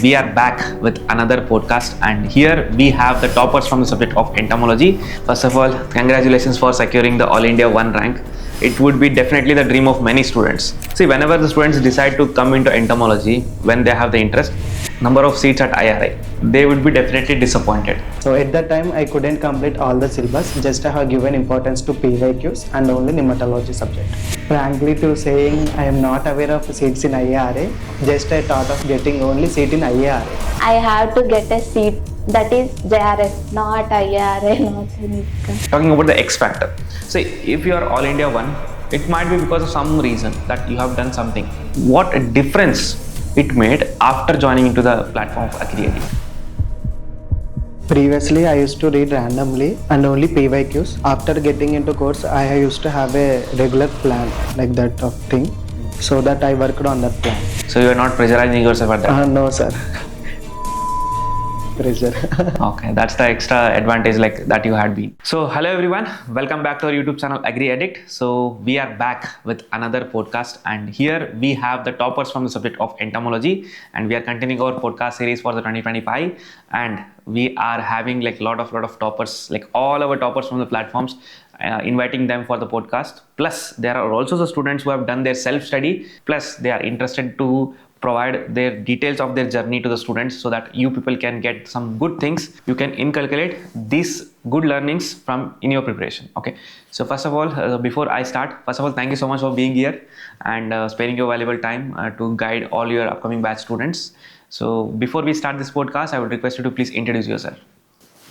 we are back with another podcast, and here we have the toppers from the subject of entomology. First of all, congratulations for securing the All India 1 rank. It would be definitely the dream of many students. See, whenever the students decide to come into entomology, when they have the interest, number of seats at IARI, they would be definitely disappointed. So at that time I couldn't complete all the syllabus, just I have given importance to PYQs and only nematology subject. Frankly to saying, I am not aware of seats in IARI, just I thought of getting only seat in IARI. I have to get a seat that is JRF, not IARI, not Syllabus. Talking about the X factor. See, if you are All India 1, it might be because of some reason that you have done something. What a difference it made after joining into the platform of AgriAddict. Previously I used to read randomly and only PYQs. After getting into course, I used to have a regular plan like that of thing. So that I worked on that plan. So you are not pressurizing yourself at that? No sir. Pressure. Okay, that's the extra advantage like that you had been. So hello everyone, welcome back to our YouTube channel AgriAddict. So we are back with another podcast, and here we have the toppers from the subject of entomology, and we are continuing our podcast series for the 2025, and we are having like lot of toppers, like all our toppers from the platforms, inviting them for the podcast. Plus there are also the students who have done their self-study, plus they are interested to provide their details of their journey to the students, so that you people can get some good things. You can inculcate these good learnings from in your preparation. Okay, so first of all, before I start, first of all, thank you so much for being here and sparing your valuable time to guide all your upcoming batch students. So before we start this podcast, I would request you to please introduce yourself.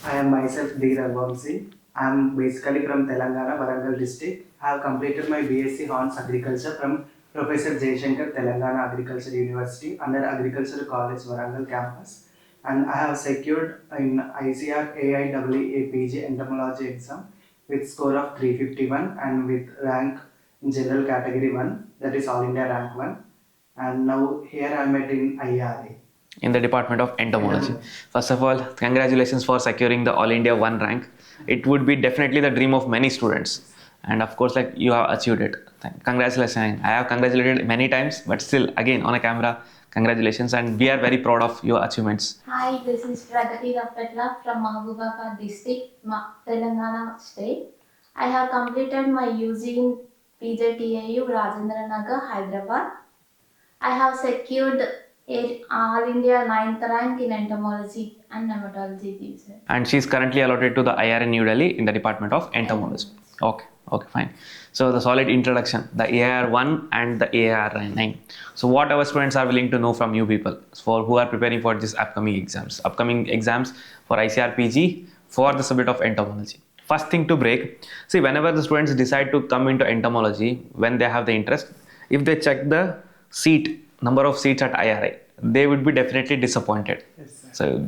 I am myself D. Raghuvanshi. I am basically from Telangana, Warangal district. I have completed my BSc Honors Agriculture from Professor Jayshankar, Telangana Agriculture University under Agricultural College, Warangal campus. And I have secured in ICAR AIRR PG Entomology exam with score of 351 and with rank in general category 1, that is All India rank 1. And now here I am at in IARI. In the Department of Entomology. First of all, congratulations for securing the All India 1 rank. It would be definitely the dream of many students. And of course, like you have achieved it. Congratulations. I have congratulated many times, but still, again, on a camera, congratulations. And we are very proud of your achievements. Hi, this is Pragati Rappatla from Mahbubabad district, Telangana state. I have completed my UG in PJTAU, Rajendra Nagar, Hyderabad. I have secured All India 9th rank in Entomology and Nematology. And she is currently allotted to the IR in New Delhi in the Department of Entomology. Okay, fine. So the solid introduction, the AIR-1 and the AIR-9. So what our students are willing to know from you people for who are preparing for these upcoming exams for ICAR PG for the subject of entomology. First thing to break, see, whenever the students decide to come into entomology, when they have the interest, if they check the number of seats at IRI, they would be definitely disappointed. Yes, so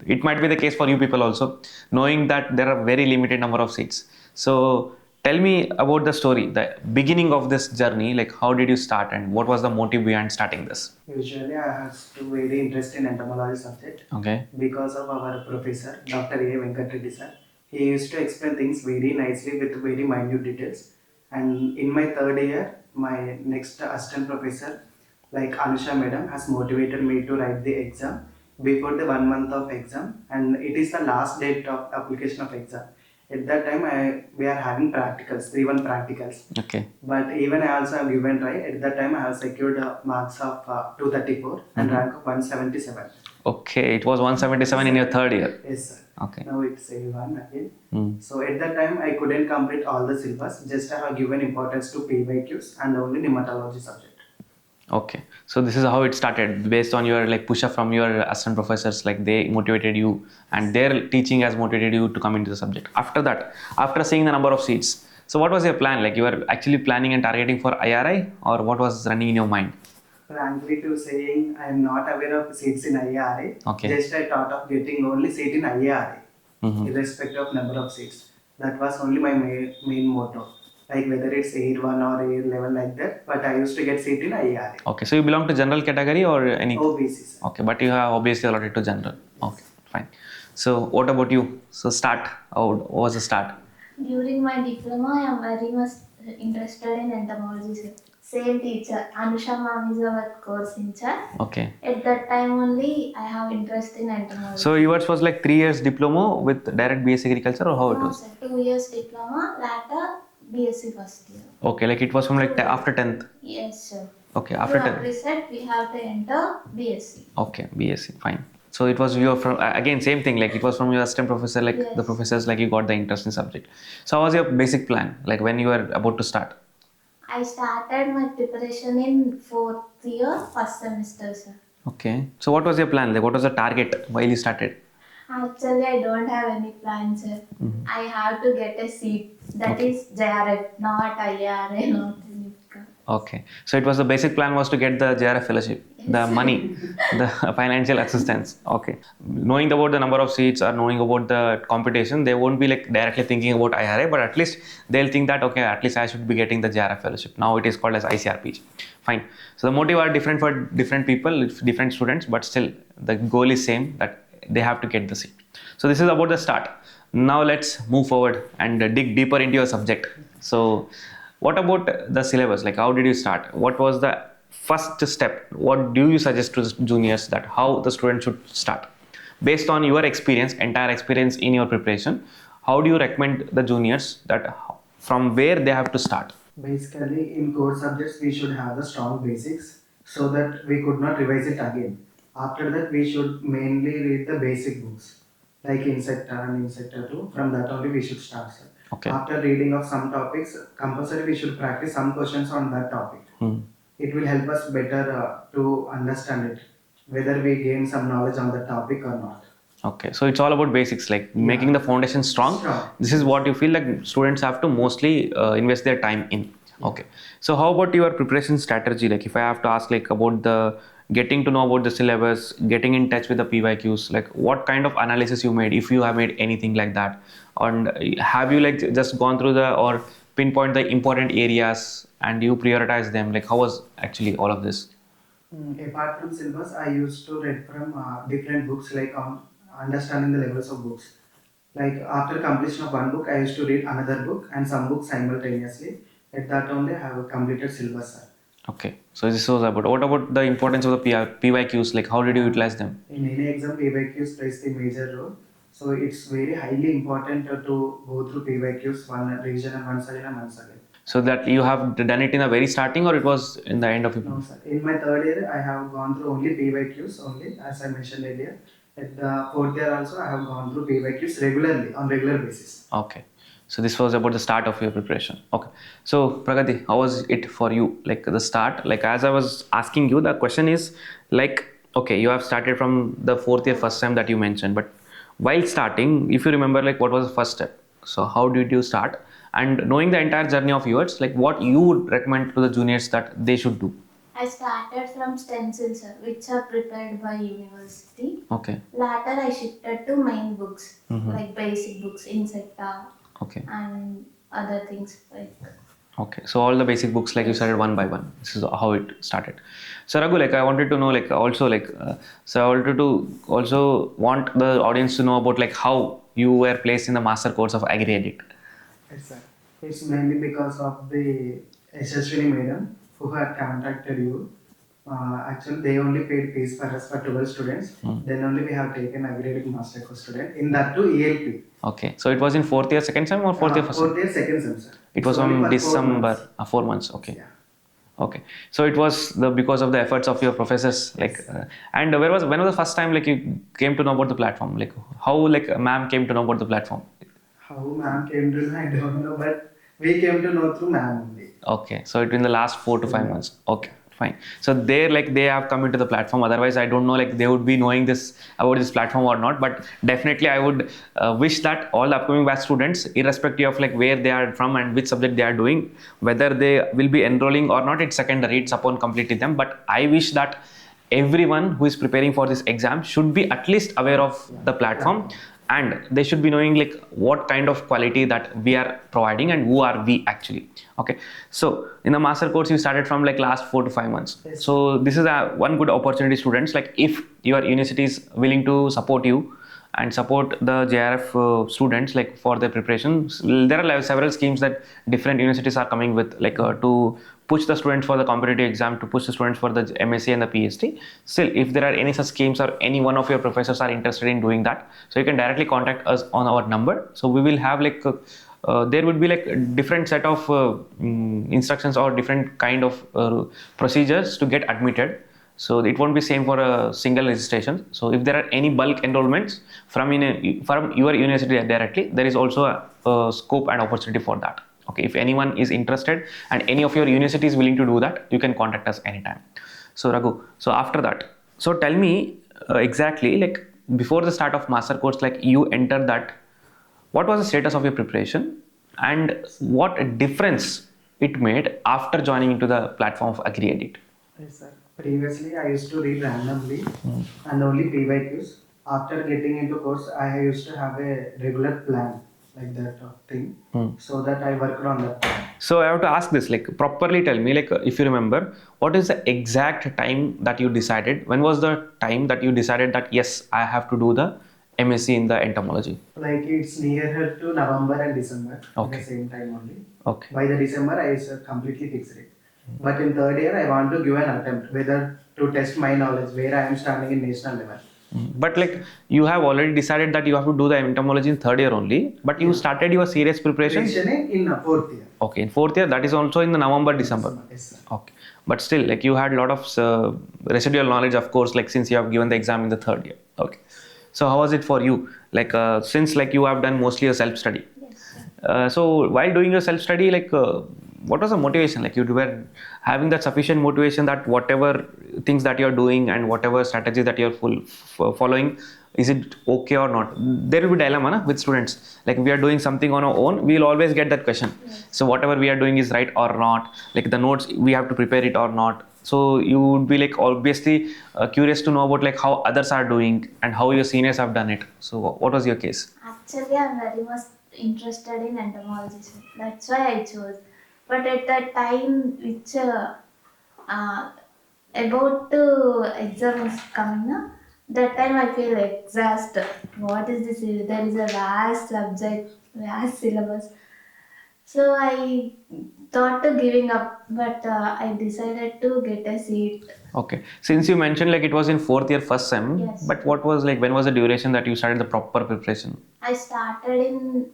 it might be the case for you people also, knowing that there are very limited number of seats. So tell me about the story, the beginning of this journey, like how did you start and what was the motive behind starting this? Usually I have very interest in entomology subject. Okay. Because of our professor, Dr. A. Venkatreddy sir. He used to explain things very nicely with very minute details. And in my third year, my next assistant professor, like Anusha madam, has motivated me to write the exam before the 1 month of exam, and it is the last date of application of exam. At that time, we are having practicals, 3-1 practicals. Okay. But even I also have given try. At that time, I have secured marks of 234 and rank of 177. Okay, it was 177 in your third year. Yes, sir. Okay. Now it's A1 again. So at that time, I couldn't complete all the syllabus. Just I have given importance to PYQs and only nematology subject. Okay, so this is how it started, based on your like push up from your assistant professors, like they motivated you and their teaching has motivated you to come into the subject. After that, after seeing the number of seats, so what was your plan? Like you were actually planning and targeting for IRI, or what was running in your mind? Frankly to saying, I am not aware of seats in IARI. Okay. Just I thought of getting only seat in IARI, irrespective of number of seats. That was only my main motto. Like whether it's AIR-1 or AIR-11 like that, but I used to get seat in IARI. Okay, so you belong to general category or any? OBC, sir. Okay, but you have obviously allotted to general. Okay, fine. So what about you? So what was the start? During my diploma, I am very much interested in entomology. Same teacher, Anusha ma'am is our course in charge. Okay. At that time only, I have interest in entomology. So yours was like 3 years diploma with direct BSc agriculture, or how it No, was? sir. 2 years diploma, later BSc first year. Okay, like it was from like after 10th. Yes, sir. Okay, after To 10th. appreciate, we have to enter BSc. Okay, BSc, fine. So it was your from again same thing, like it was from your assistant professor, like the Yes. professors, like you got the interest in subject. So how was your basic plan, like when you were about to start? I started my preparation in 4th year, first semester, sir. Okay. So what was your plan? Like what was the target while you started? Actually, I don't have any plans, sir. I have to get a seat. That is JRF, not IARI, not ICAR. Okay. So it was the basic plan was to get the JRF fellowship, the Yes. money, the financial assistance. Okay. Knowing about the number of seats or knowing about the competition, they won't be like directly thinking about IRA, but at least they'll think that, okay, at least I should be getting the JRF fellowship. Now it is called as ICRPG. Fine. So the motive are different for different people, different students, but still the goal is same, that they have to get the seat. So this is about the start. Now let's move forward and dig deeper into your subject. So what about the syllabus? Like how did you start? What was the first step? What do you suggest to the juniors that how the student should start? Based on your experience, entire experience in your preparation, how do you recommend the juniors that from where they have to start? Basically, in core subjects, we should have the strong basics so that we could not revise it again. After that, we should mainly read the basic books like Insecta and Insecta 2. From that only we should start, sir. Okay. After reading of some topics, compulsory we should practice some questions on that topic. It will help us better to understand it, whether we gain some knowledge on the topic or not. Okay, so it's all about basics, like making the foundation strong. This is what you feel like students have to mostly invest their time in. Okay, so how about your preparation strategy? Like if I have to ask like about the getting to know about the syllabus, getting in touch with the PYQs, like what kind of analysis you made, if you have made anything like that, and have you like just gone through the or pinpoint the important areas and you prioritize them? Like how was actually all of this? Apart from syllabus, I used to read from different books like on understanding the levels of books. Like after completion of one book, I used to read another book and some books simultaneously. At that only, I have completed syllabus, sir. Okay, so this was about what about the importance of the PYQs? Like how did you utilize them? In any exam, PYQs plays the major role. So it's very highly important to go through PYQs, one revision and once again and once again. So that you have done it in the very starting, or it was in the end of it? No, sir. In my third year, I have gone through only PYQs only, as I mentioned earlier. At the fourth year also, I have gone through PYQs regularly, on regular basis. Okay. So this was about the start of your preparation. Okay. So Pragati, how was it for you? Like the start, like as I was asking you, the question is like, okay, you have started from the fourth year first time that you mentioned, but while starting, if you remember, like what was the first step? So how did you start? And knowing the entire journey of yours, like what you would recommend to the juniors that they should do? I started from stencils, sir, which are prepared by university. Okay. Later, I shifted to main books, like basic books, Insecta, Okay. and other things like. Okay, so all the basic books, like you started one by one. This is how it started. So Raghu, like I wanted to know, like also, like so I wanted to also want the audience to know about like how you were placed in the master course of AgriAddict. Yes, sir. It's mainly because of the Yashaswini madam who had contacted you. Actually, they only paid fees for us for 12 students. Then only we have taken AgriAddict master course student. In that too, ELP. Okay, so it was in fourth year second sem or fourth year first sem? Fourth year second sem, sir. It was It's only on for 4 December, months. 4 months. Okay. Yeah. Okay, so it was the because of the efforts of your professors, like, and when was the first time like you came to know about the platform? Like how like ma'am came to know about the platform? How ma'am came to know, I don't know, but we came to know through ma'am only. Okay, so it in the last 4 to 5 months. Okay, fine. So they like they have come into the platform. Otherwise, I don't know like they would be knowing this about this platform or not. But definitely, I would wish that all the upcoming batch students, irrespective of like where they are from and which subject they are doing, whether they will be enrolling or not, it's secondary. It's upon completing them. But I wish that everyone who is preparing for this exam should be at least aware of the platform. And they should be knowing like what kind of quality that we are providing and who are we actually. Okay, so in the master course you started from like last 4 to 5 months. Yes. So this is a one good opportunity, students, like if your university is willing to support you and support the JRF students like for their preparation. There are several schemes that different universities are coming with, like to push the students for the competitive exam, to push the students for the MSc and the PhD. Still, if there are any such schemes or any one of your professors are interested in doing that, so you can directly contact us on our number. So we will have like there would be like a different set of instructions or different kind of procedures to get admitted. So it won't be same for a single registration. So if there are any bulk enrollments from your university directly, there is also a scope and opportunity for that. Okay, if anyone is interested and any of your university is willing to do that, you can contact us anytime. So Raghu, so after that, so tell me exactly, like before the start of master course, like you entered that, what was the status of your preparation and what difference it made after joining into the platform of AgriAddict? Yes, sir. Previously, I used to read randomly and only PYQs. After getting into course, I used to have a regular plan like that thing, so that I worked on that plan. So I have to ask this, like properly tell me, like if you remember, what is the exact time that you decided? When was the time that you decided that yes, I have to do the MSc in the entomology? Like it's nearer to November and December Okay. at the same time only. Okay. By the December, I completely fixed it. But in third year, I want to give an attempt whether to test my knowledge where I am standing in national level. But like you have already decided that you have to do the entomology in third year only, but you started your serious preparation In fourth year. Okay, in fourth year, that is also in the November, December. Yes, sir. Okay, but still, like you had a lot of residual knowledge, of course, like since you have given the exam in the third year. Okay, so how was it for you? Like since like you have done mostly a self study. Yes, sir. So while doing your self study, like what was the motivation? Like you were having that sufficient motivation that whatever things that you're doing and whatever strategy that you're following, is it okay or not? There will be dilemma na, with students. Like we are doing something on our own, we will always get that question. Yes. So whatever we are doing is right or not? Like the notes, we have to prepare it or not? So you would be like obviously curious to know about like how others are doing and how your seniors have done it. So what was your case? Actually, I'm very much interested in entomology, sir. That's why I chose. But at that time, which about exams coming up, that time I feel exhausted. What is this? There is a vast subject, vast syllabus. So I thought to giving up, but I decided to get a seat. Okay. Since you mentioned like it was in fourth year first sem, Yes. but what was like when was the duration that you started the proper preparation? I started in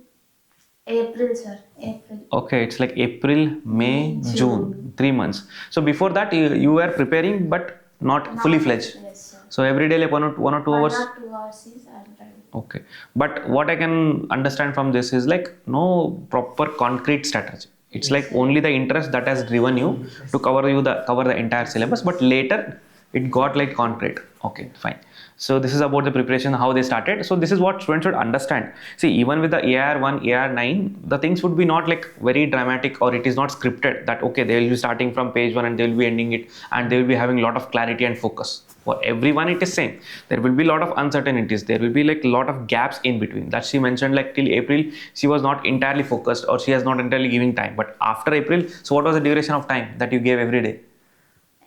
April, sir. April. Okay, it's like April, May, June, 3 months. So before that you were preparing but not fully fledged. Yes, sir. So every day like one or two hours. 1 or 2 hours is already. Okay, but what I can understand from this is like no proper concrete strategy. It's like only the interest that has driven you to cover the entire syllabus, but later it got like concrete. Okay, fine. So this is about the preparation, how they started. So this is what students should understand. See, even with the AIR-1, AIR-9, the things would be not like very dramatic, or it is not scripted that okay, they will be starting from page 1 and they will be ending it, and they will be having a lot of clarity and focus. For everyone it is same. There will be a lot of uncertainties. There will be like a lot of gaps in between. That she mentioned like till April, she was not entirely focused or she has not entirely giving time. But after April, so what was the duration of time that you gave every day?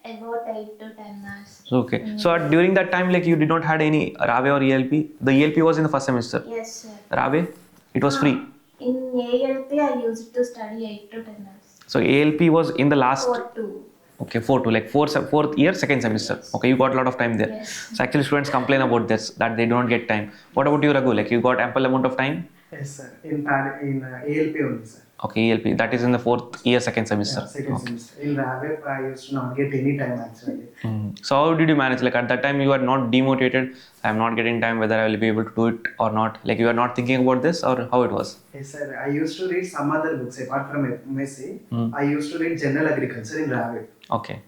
About 8 to 10 hours. Okay. So during that time, like you did not had any RAVE or ELP? The ELP was in the first semester. Yes, sir. RAVE, it was free. In ALP, I used to study 8 to 10 hours. So ALP was in the last. 4-2. Okay, 4-2, like fourth year, second semester. Yes. Okay, you got a lot of time there. Yes. So actually students complain about this, that they do not get time. What about you, Raghu? Like you got ample amount of time? Yes, sir. In ALP only, sir. Okay, ELP, that is in the fourth year, second semester. Yeah, second Okay. semester. In RAVEP, I used to not get any time actually. So how did you manage? Like at that time you were not demotivated, I'm not getting time, whether I will be able to do it or not. Like you are not thinking about this, or how it was? Yes, sir. I used to read some other books apart from MSc. I used to read general agriculture in RAVEP. Okay.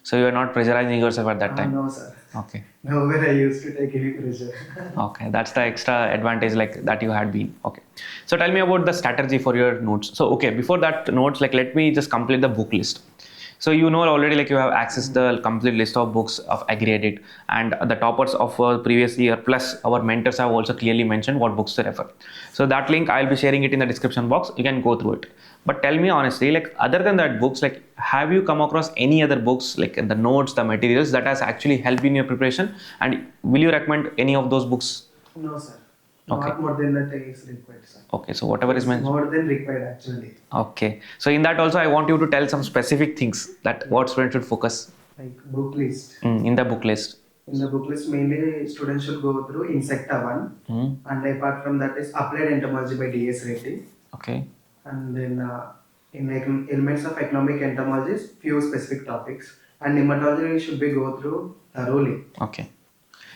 So you are not pressurizing yourself at that time? No, sir. Okay. Nowhere I used to take any pressure. Okay, that's the extra advantage like that you had been. Okay. So tell me about the strategy for your notes. So okay, before that notes, like let me just complete the book list. So you know already like you have accessed the complete list of books of AgriAddict, and the toppers of previous year plus our mentors have also clearly mentioned what books to refer. So that link I'll be sharing it in the description box. You can go through it. But tell me honestly, like other than that books, like have you come across any other books like the notes, the materials that has actually helped in your preparation, and will you recommend any of those books? No, sir. Okay. Not more than that is required, sir. Okay, so whatever is It's mentioned. more than required actually. Okay, so in that also I want you to tell some specific things that what students should focus Like book list. in the book list. In the book list, mainly students should go through Insecta 1, Mm. and apart from that is Applied Entomology by D.S. Reddy. Okay. And then in elements of economic entomology, few specific topics. And nematology should be go through thoroughly. Okay.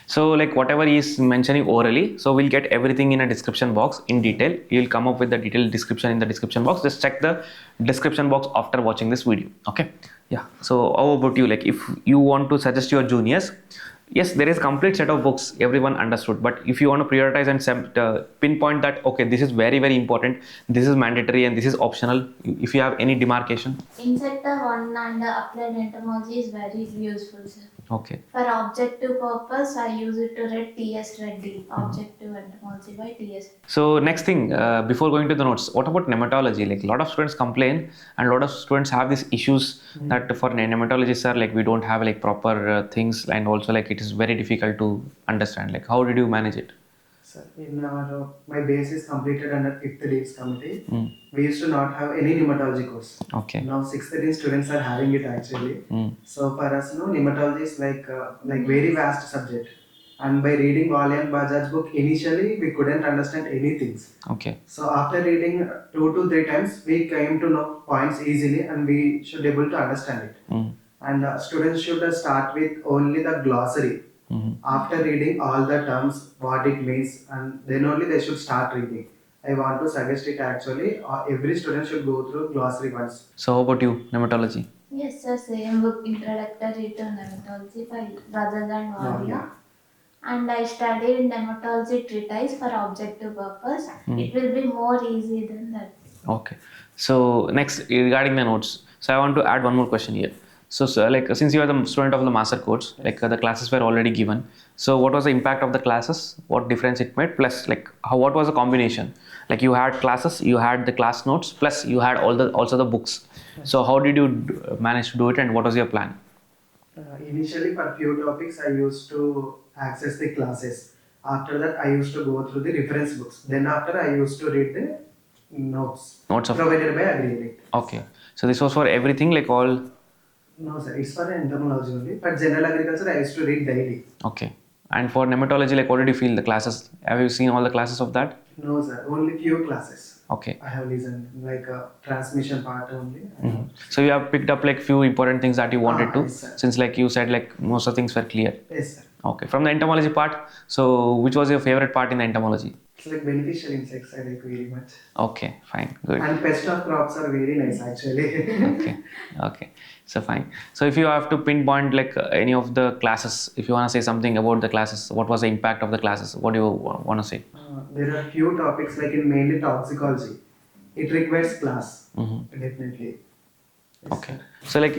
So like whatever he is mentioning orally, so we'll get everything in a description box in detail. You'll come up with the detailed description in the description box. Just check the description box after watching this video. Okay. Yeah. So how about you? Like if you want to suggest your juniors, yes, there is complete set of books. Everyone understood. But if you want to prioritize and pinpoint that, okay, this is very, very important. This is mandatory and this is optional. If you have any demarcation. Insecta 1 and applied entomology is very useful, sir. Okay. For objective purpose, I use it to read T.S. Reddy, Objective Entomology by T.S. So next thing, before going to the notes, what about nematology? Like a lot of students complain and a lot of students have these issues that for nematologists are like we don't have like proper things, and also like it is very difficult to understand. Like how did you manage it? So in our my base is completed under 5th Deeds Committee. Mm. We used to not have any nematology course. Okay. Now 6th Dean students are having it actually. Mm. So for us, no, nematology is like very vast subject. And by reading Wally and Bajaj's book, initially we couldn't understand anything. Okay. So after reading 2 to 3 times, we came to know points easily and we should able to understand it. Mm. And students should start with only the glossary. Mm-hmm. After reading all the terms, what it means, and then only they should start reading. I want to suggest it actually. Every student should go through glossary once. So how about you, nematology? Yes, sir, same book, Introductory to Nematology by Bajaj and Walia. Yeah. And I studied nematology treatise for objective purpose. It will be more easy than that. Okay. So next regarding the notes, so I want to add one more question here. So, like since you are the student of the master course, like the classes were already given. So what was the impact of the classes? What difference it made? Plus, like what was the combination? Like you had classes, you had the class notes, plus you had also the books. So how did you manage to do it, and what was your plan? Initially, for few topics, I used to access the classes. After that, I used to go through the reference books. Then after, I used to read the notes Notes of. provided by AgriAddict. Okay. So this was for everything, like all. No, sir. It's for entomology only. But general agriculture, I used to read daily. Okay. And for nematology, like what did you feel the classes? Have you seen all the classes of that? No, sir. Only few classes. Okay. I have listened, like a transmission part only. So you have picked up like few important things that you wanted to, yes, sir. since like you said like most of the things were clear. Yes, sir. Okay. From the entomology part, so which was your favorite part in the entomology? It's like beneficial insects, I like very much. Okay, fine, good. And pest of crops are very nice actually. Okay, okay. So fine. So if you have to pinpoint like any of the classes, if you want to say something about the classes, what was the impact of the classes? What do you want to say? There are few topics like in mainly toxicology. It requires class, Mm-hmm. definitely. Yes, Okay. sir. So like,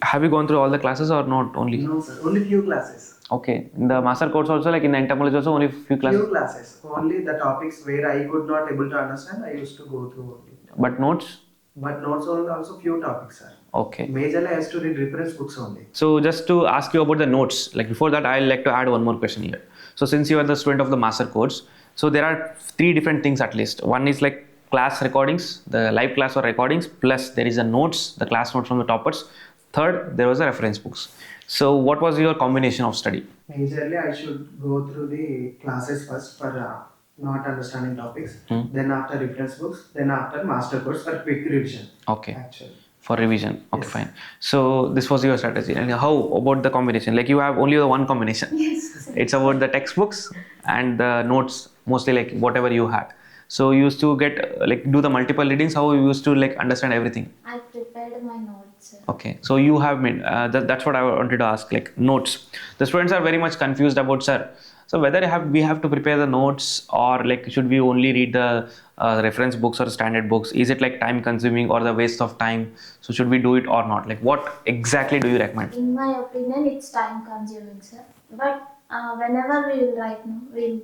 have you gone through all the classes or not only? No, sir. Only few classes. Okay. In the master course also, like in the entomology also, only few classes. Few classes. Only the topics where I could not able to understand, I used to go through only. But notes? But notes only also few topics, sir. Okay. Majorly I used to read reference books only. So just to ask you about the notes, like before that, I'd like to add one more question here. So since you are the student of the master course, so there are three different things at least. One is like class recordings, the live class or recordings, plus there is a notes, the class notes from the toppers. Third, there was a reference books. So what was your combination of study? Majorly I should go through the classes first for not understanding topics. Then after reference books. Then after master course for quick revision. Okay. Actually. For revision. Okay, Yes. fine. So this was your strategy. And how about the combination? Like you have only the one combination. Yes. It's about the textbooks and the notes, mostly like whatever you had. So you used to get like do the multiple readings. How you used to like understand everything? I prepared my notes, sir. Okay, so you have made that's what I wanted to ask. Like notes, the students are very much confused about, sir. So whether we have to prepare the notes, or like should we only read the reference books or standard books? Is it like time consuming or the waste of time? So should we do it or not? Like what exactly do you recommend? In my opinion, it's time consuming, sir. But whenever we will write, we'll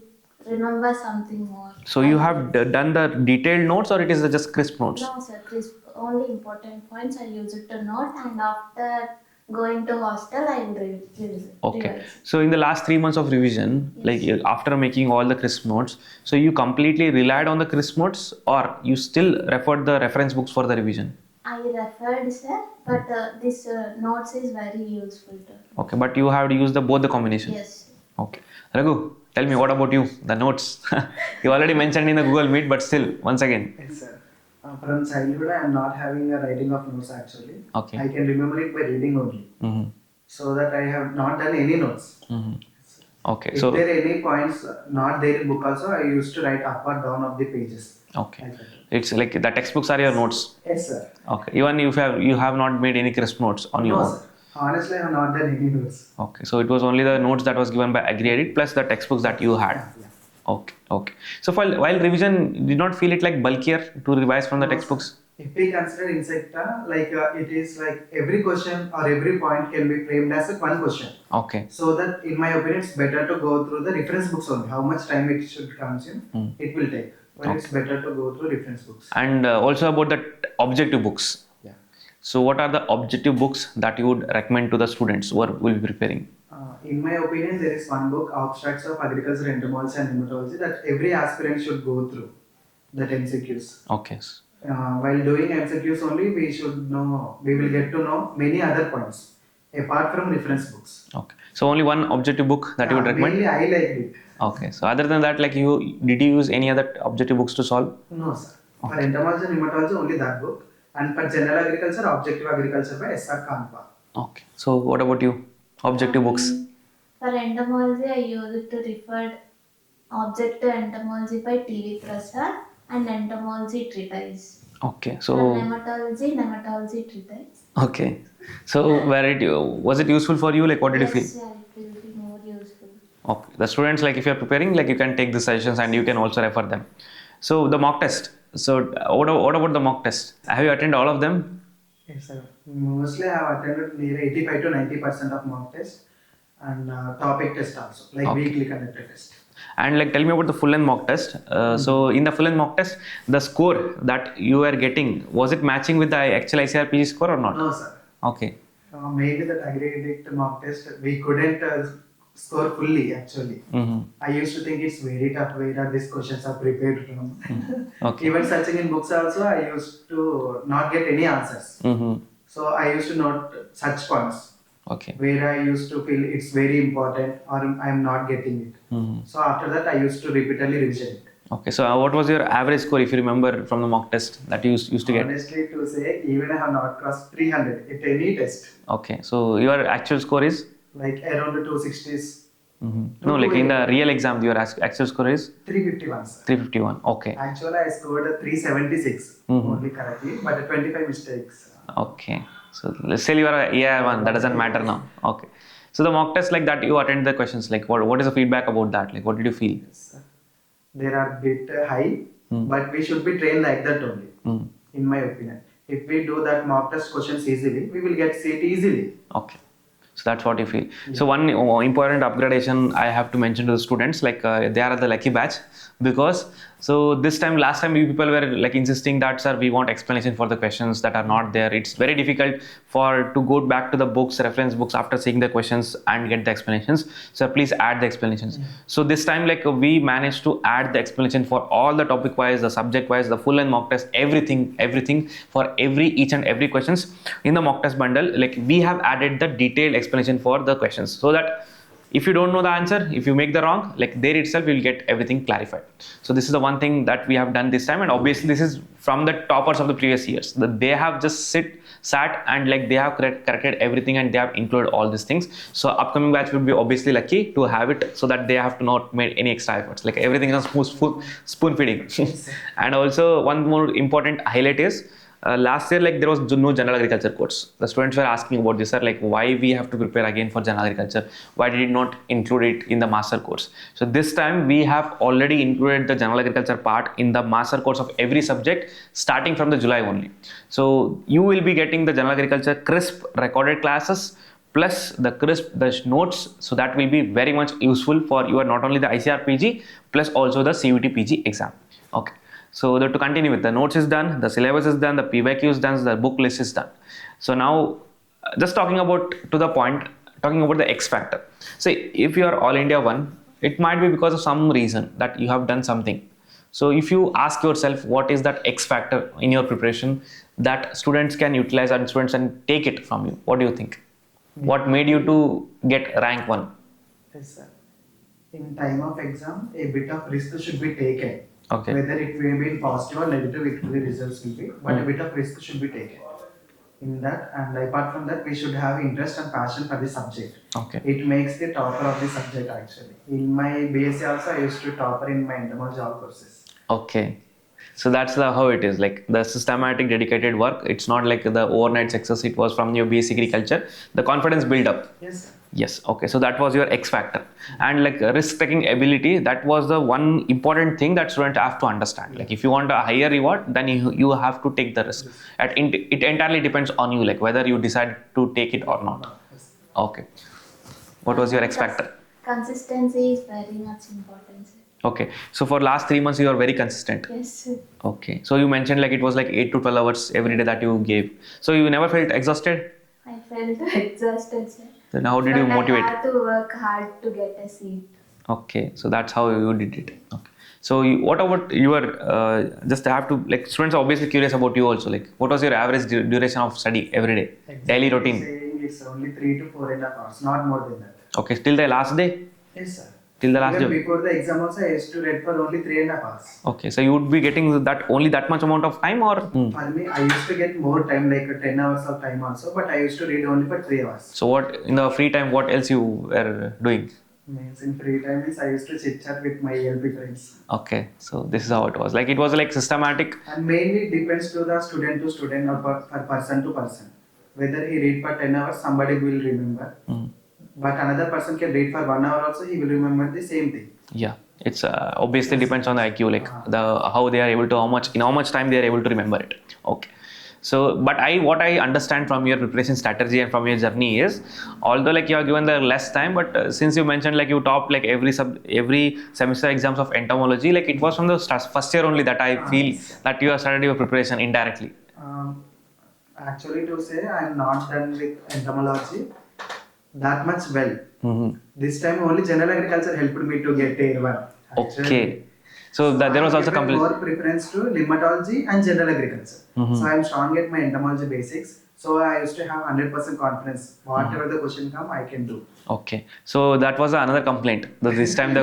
remember something more. So you have done the detailed notes, or it is just crisp notes? No, sir. Crisp. Only important points I use it to note, and after going to hostel, I would Okay. revise. So in the last 3 months of revision, Yes. like after making all the crisp notes, so you completely relied on the crisp notes, or you still referred the reference books for the revision? I referred, sir, but this notes is very useful too. Okay, but you have to use both the combination. Yes. Okay. Raghu, tell me, what about you? The notes. You already mentioned in the Google Meet, but still, once again. Yes, sir. From childhood, I am not having a writing of notes actually. Okay. I can remember it by reading only. Mm-hmm. So that I have not done any notes. Mm-hmm. Okay. If there are any points not there in book also, I used to write up or down of the pages. Okay. Like that. It's like the textbooks are your notes. Yes, sir. Okay. Even if you have not made any crisp notes on your No, own. sir. Honestly, I have not done any notes. Okay. So it was only the notes that was given by AgriAddict plus the textbooks that you had. Yeah. Okay. Okay. So while revision, did you not feel it like bulkier to revise from the No, textbooks? sir. If we consider insecta, like it is like every question or every point can be framed as a one question. Okay. So that, in my opinion, it's better to go through the reference books only. How much time it should consume, it will take. But it's better to go through reference books. And also about the objective books. Yeah. So what are the objective books that you would recommend to the students who will be preparing? In my opinion, there is one book, Abstracts of Agriculture, Entomology and Nematology, that every aspirant should go through. That MCQs. Okay. While doing MCQs only, we will get to know many other points apart from reference books. Okay. So only one objective book that you would recommend? Mainly, I liked it. Okay. So other than that, like did you use any other objective books to solve? No, sir. For entomology and nematology, only that book. And for general agriculture, Objective Agriculture by S.R. Kanpa. Okay. So what about you? Objective books? For entomology, I used to refer Object to Entomology by T.V. Prasad and Entomology Treatise. Okay. For So Nematology Treatise. okay. So was it useful for you? Like what did you feel? Yes, yeah, it will be more useful. Okay. The students, like if you are preparing, like you can take the sessions and you can also refer them. So the mock test. So what about the mock test? Have you attended all of them? Yes, sir. Mostly I have attended near 85 to 90% of mock test and topic test also, like Okay. weekly conducted test. And like tell me about the full length mock test. So in the full length mock test, the score that you were getting, was it matching with the actual ICRPG score or not? No, sir. Okay. Maybe that AgriAddict mock test, we couldn't score fully actually. Mm-hmm. I used to think it's very tough, where are these questions are prepared from. Okay. Even searching in books also, I used to not get any answers. Mm-hmm. So I used to note such points Okay. where I used to feel it's very important or I am not getting it. Mm-hmm. So after that, I used to repeatedly revision it. Okay. So what was your average score, if you remember, from the mock test that you used to get? Honestly, to say, even I have not crossed 300 at any test. Okay. So your actual score is? Like around the 260s. Mm-hmm. No, like in the real exam, your actual score is? 351, sir. 351. Okay. Actually, I scored a 376 only correctly, but 25 mistakes. Okay. So let's say you are a AIR-1, that doesn't matter now. Okay. So the mock test like that, you attend the questions, like what is the feedback about that? Like what did you feel? Yes, sir. They are a bit high, but we should be trained like that only, in my opinion. If we do that mock test questions easily, we will get seat easily. Okay. So that's what you feel. So one important upgradation I have to mention to the students, like they are the lucky batch, because so last time you people were like insisting that, sir, we want explanation for the questions that are not there. It's very difficult to go back to the books, reference books, after seeing the questions and get the explanations. So please add the explanations. So this time, like we managed to add the explanation for all the topic wise, the subject wise, the full and mock test, everything for each and every questions in the mock test bundle. Like we have added the detailed explanation for the questions, so that if you don't know the answer, if you make the wrong, like there itself you will get everything clarified. So this is the one thing that we have done this time, and obviously this is from the toppers of the previous years, that they have just sat and like they have corrected everything and they have included all these things. So upcoming batch would be obviously lucky to have it, so that they have to not make any extra efforts. Like everything is spoon feeding. And also one more important highlight is, last year, like there was no general agriculture course. The students were asking about this, sir, like why we have to prepare again for general agriculture? Why did it not include it in the master course? So this time we have already included the general agriculture part in the master course of every subject, starting from the July only. So you will be getting the general agriculture crisp recorded classes plus the notes. So that will be very much useful for you, not only the ICRPG plus also the CUT PG exam. Okay. So to continue with, the notes is done, the syllabus is done, the PYQ is done, the book list is done. So now Just talking about to the point, talking about the X factor. Say if you are all India one, it might be because of some reason that you have done something. So if you ask yourself what is that X factor in your preparation that students can utilize and students can take it from you, what do you think? What made you to get rank 1? Yes, sir. In time of exam, a bit of risk should be taken. Okay. Whether it will be positive or negative, it will be results will be, but a bit of risk should be taken in that. And apart from that, we should have interest and passion for the subject. Okay. It makes the topper of the subject actually. In my BSc also, I used to topper in my entomology all courses. Okay. So that's how it is, like the systematic dedicated work. It's not like the overnight success. It was from your basic agriculture, the confidence build up. Yes, sir. Yes. Okay. So that was your X factor. And like risk taking ability, that was the one important thing that students have to understand. Like if you want a higher reward, then you have to take the risk. It entirely depends on you, like whether you decide to take it or not. Okay. What was your X factor? Consistency is very much important, sir. Okay. So for last 3 months, you are very consistent. Yes, sir. Okay. So you mentioned like it was like 8 to 12 hours every day that you gave. So you never felt exhausted? I felt exhausted, sir. Then how did you motivate? I had to work hard to get a seat. Okay. So that's how you did it. Okay. So what about your, just have to, like students are obviously curious about you also. Like what was your average duration of study every day? Exactly. Daily routine? Saying it's only 3 to 4.5 hours, not more than that. Okay. Till the last day? Yes, sir. Till the last Even day? before the exam also, I used to read for only 3.5 hours. Okay. So you would be getting that only that much amount of time or? For me, I used to get more time, like 10 hours of time also, but I used to read only for 3 hours. So what, in the free time, what else you were doing? Means in free time is I used to chit chat with my LP friends. Okay. So this is how it was. Like it was like systematic. And mainly depends to the student or per person to person. Whether he read for 10 hours, somebody will remember. But another person can read for 1 hour also, he will remember the same thing. Yeah, it's obviously depends on the IQ, like the how they are able to, how much time they are able to remember it. Okay. So, but what I understand from your preparation strategy and from your journey is, although like you are given the less time, but since you mentioned like you topped like every semester exams of entomology, like it was from the first year only that I feel that you have started your preparation indirectly. Actually, to say I am not done with entomology that much well. This time only general agriculture helped me to get AIR-1. Okay. So there was also complete more preference to nematology and general agriculture. So I am strong at my entomology basics. So I used to have 100% confidence. Whatever the question come, I can do. Okay. So that was another complaint. This time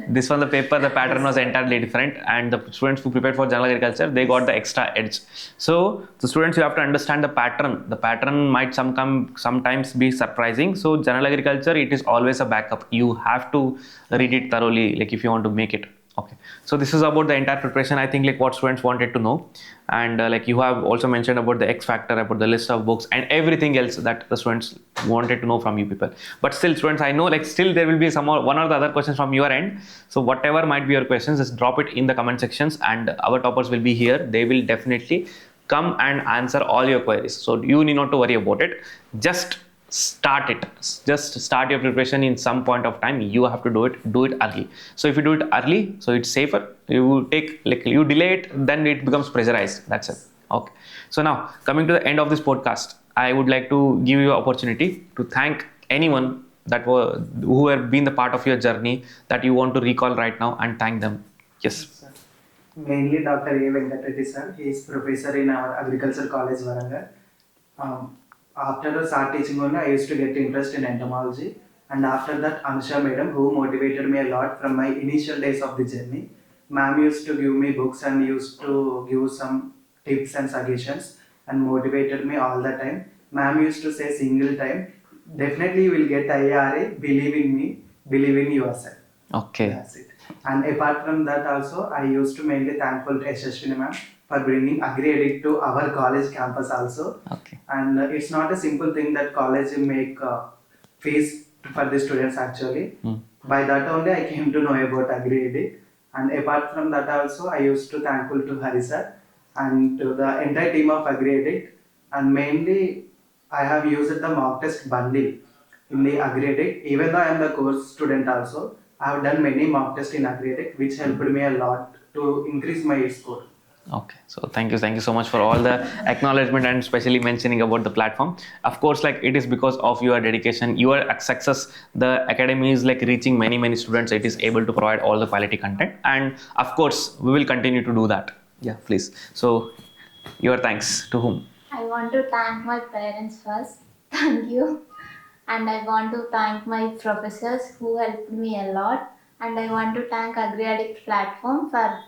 this one the paper, the pattern was entirely different, and the students who prepared for general agriculture, they got the extra edge. So the students, you have to understand the pattern. The pattern might sometimes be surprising. So general agriculture, it is always a backup. You have to read it thoroughly, like if you want to make it. Okay, so this is about the entire preparation. I think like what students wanted to know, and like you have also mentioned about the X factor, about the list of books and everything else that the students wanted to know from you people. But still, students, I know like still there will be one or the other questions from your end. So whatever might be your questions, just drop it in the comment sections, and our toppers will be here. They will definitely come and answer all your queries. So you need not to worry about it. Just start it. Just start your preparation in some point of time. You have to do it early. So if you do it early, so it's safer. You delay it, then it becomes pressurized. That's it. Okay. So now coming to the end of this podcast, I would like to give you an opportunity to thank anyone who have been the part of your journey that you want to recall right now, and thank them. Yes. Mainly Dr. A. Venkatesh sir. He is professor in our agriculture college Varangal. After start teaching only, I used to get interest in entomology, and after that Anusha madam, who motivated me a lot from my initial days of the journey. Ma'am used to give me books and used to give some tips and suggestions and motivated me all the time. Ma'am used to say single time, definitely you will get IARI, believe in me, believe in yourself. Okay. That's it. And apart from that also, I used to mainly thankful to Yashashwini ma'am for bringing AgriAddict to our college campus also. Okay. And it's not a simple thing that college make fees for the students actually. By that only I came to know about AgriAddict. And apart from that also, I used to thankful to Hari sir and to the entire team of AgriAddict. And mainly I have used the mock test bundle in the AgriAddict. Even though I am the course student also, I have done many mock tests in AgriAddict which helped me a lot to increase my score. Okay, so thank you so much for all the acknowledgement and especially mentioning about the platform. Of course, like it is because of your dedication, your success, the academy is like reaching many students. It is able to provide all the quality content, and of course, we will continue to do that. Yeah, please. So, your thanks to whom? I want to thank my parents first. Thank you. And I want to thank my professors who helped me a lot. And I want to thank AgriAddict platform for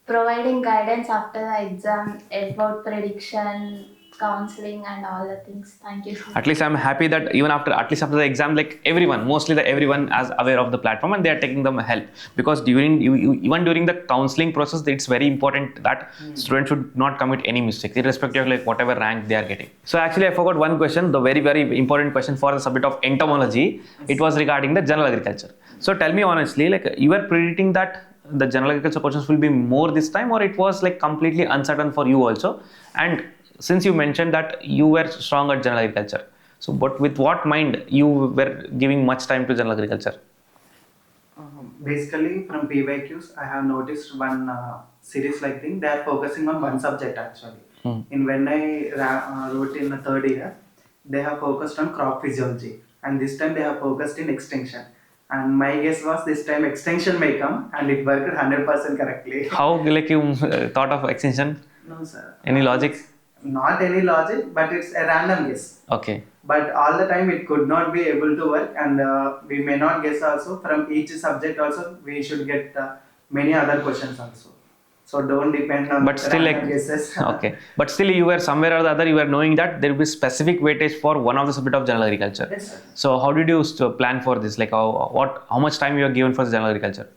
providing guidance after the exam about prediction, counseling, and all the things. Thank you, sir. At least I'm happy that even after at least after the exam, like everyone, mostly the everyone is aware of the platform and they are taking them help, because during even during the counseling process, it's very important that students should not commit any mistakes irrespective of like whatever rank they are getting. So actually I forgot one question, the very important question for the subject of entomology. It was regarding the general agriculture. So tell me honestly, like you were predicting that the general agriculture questions will be more this time, or it was like completely uncertain for you also? And since you mentioned that you were strong at general agriculture, so but with what mind you were giving much time to general agriculture? Basically, from PYQs, I have noticed one series like thing. They are focusing on one subject actually. In when I wrote in the third year, they have focused on crop physiology, and this time they have focused in extension. And my guess was this time extension may come, and it worked 100% correctly. How like you thought of extension? No, sir. Any logic? Not any logic, but it's a random guess. Okay. But all the time it could not be able to work, and we may not guess also. From each subject also, we should get many other questions also. So don't depend on But still random like guesses. okay, but still you were somewhere or the other you were knowing that there will be specific weightage for one of the subject of general agriculture. Yes, sir. So how did you plan for this? Like how much time you are given for general agriculture?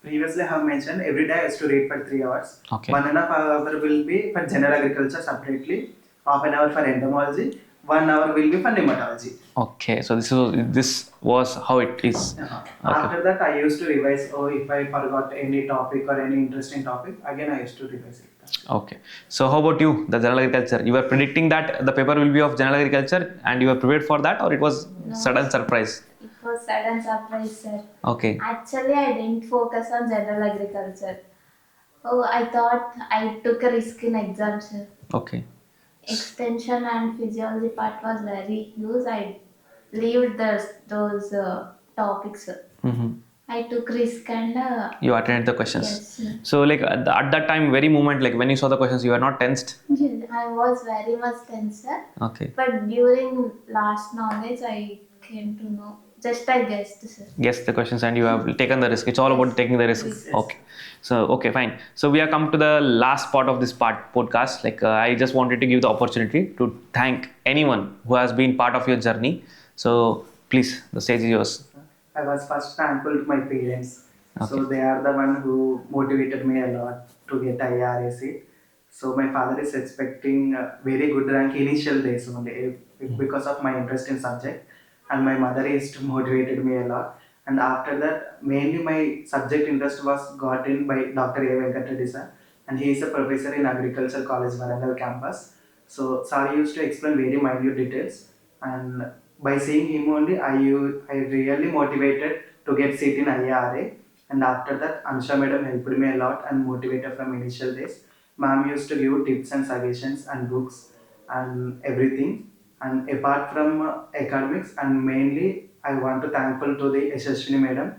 Previously I have mentioned every day I used to read for 3 hours. Okay. 1.5 hour will be for general agriculture separately, half an hour for entomology, 1 hour will be for nematology. Okay, so this was how it is. Okay. After that I used to revise. Oh, if I forgot any topic or any interesting topic, again I used to revise it. Okay, so how about you, the general agriculture? You were predicting that the paper will be of general agriculture and you were prepared for that, or it was sudden surprise? It was sudden surprise, sir. Okay. Actually, I didn't focus on general agriculture. Oh, I thought I took a risk in exams, sir. Okay. Extension and physiology part was very huge. I leave those topics, sir. I took risk and You attended the questions. yes, sir. So like at that time, very moment, like when you saw the questions, you were not tensed? Yes, I was very much tense, sir. Okay. But during last knowledge, I came to know. Just I guessed, sir. Guess the questions and you have taken the risk. It's all about taking the risk. Yes. Okay. So okay, fine. So we have come to the last part of this podcast. Like I just wanted to give the opportunity to thank anyone who has been part of your journey. So please, the stage is yours. I was first thankful to my parents. Okay. So they are the one who motivated me a lot to get IARI seat. So my father is expecting a very good rank initial days only because of my interest in subject, and my mother is to motivated me a lot. And after that, mainly my subject interest was got in by Dr. A. Venkatreddy sir, and he is a professor in Agriculture College Varangal campus. So sir used to explain very minute details, and by seeing him only, I really motivated to get seat in IARI. And after that, Ansha madam helped me a lot and motivated from initial days. Ma'am used to give tips and suggestions and books and everything. And apart from academics, and mainly I want to thankful to the Yashaswini madam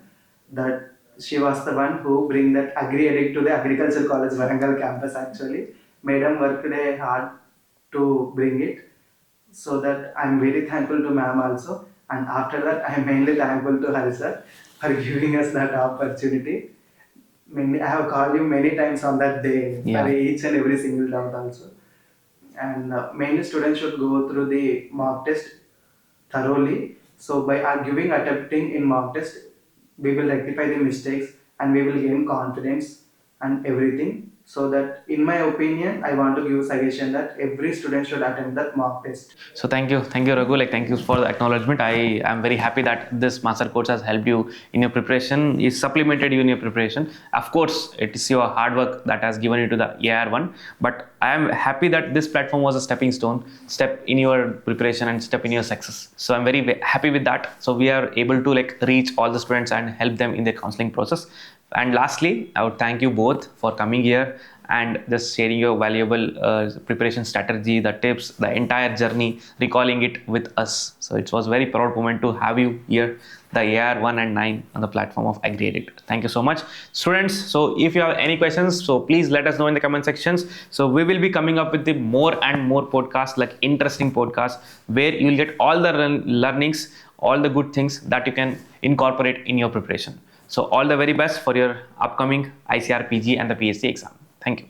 that she was the one who bring that AgriAddict to the Agriculture College Varangal campus actually. Madam worked hard to bring it, so that I'm very thankful to ma'am also. And after that, I'm mainly thankful to her sir for giving us that opportunity. Mainly, I have called you many times on that day for each and every single doubt also. And mainly students should go through the mock test thoroughly. So by giving attempting in mock test, we will rectify the mistakes and we will gain confidence and everything. So that in my opinion, I want to give suggestion that every student should attempt that mock test. So thank you Raghu. Like thank you for the acknowledgement. I am very happy that this master course has helped you in your preparation. It supplemented you in your preparation. Of course, it is your hard work that has given you to the AIR-1. But I am happy that this platform was a stepping stone, step in your preparation and step in your success. So I'm very happy with that. So we are able to like reach all the students and help them in their counseling process. And lastly, I would thank you both for coming here and just sharing your valuable preparation strategy, the tips, the entire journey, recalling it with us. So it was very proud moment to have you here, the AIR-1 and 9 on the platform of AgriAddict. Thank you so much, students. So if you have any questions, so please let us know in the comment sections. So we will be coming up with the more and more podcasts, like interesting podcasts, where you'll get all the learnings, all the good things that you can incorporate in your preparation. So all the very best for your upcoming ICAR PG and the PhD exam. Thank you.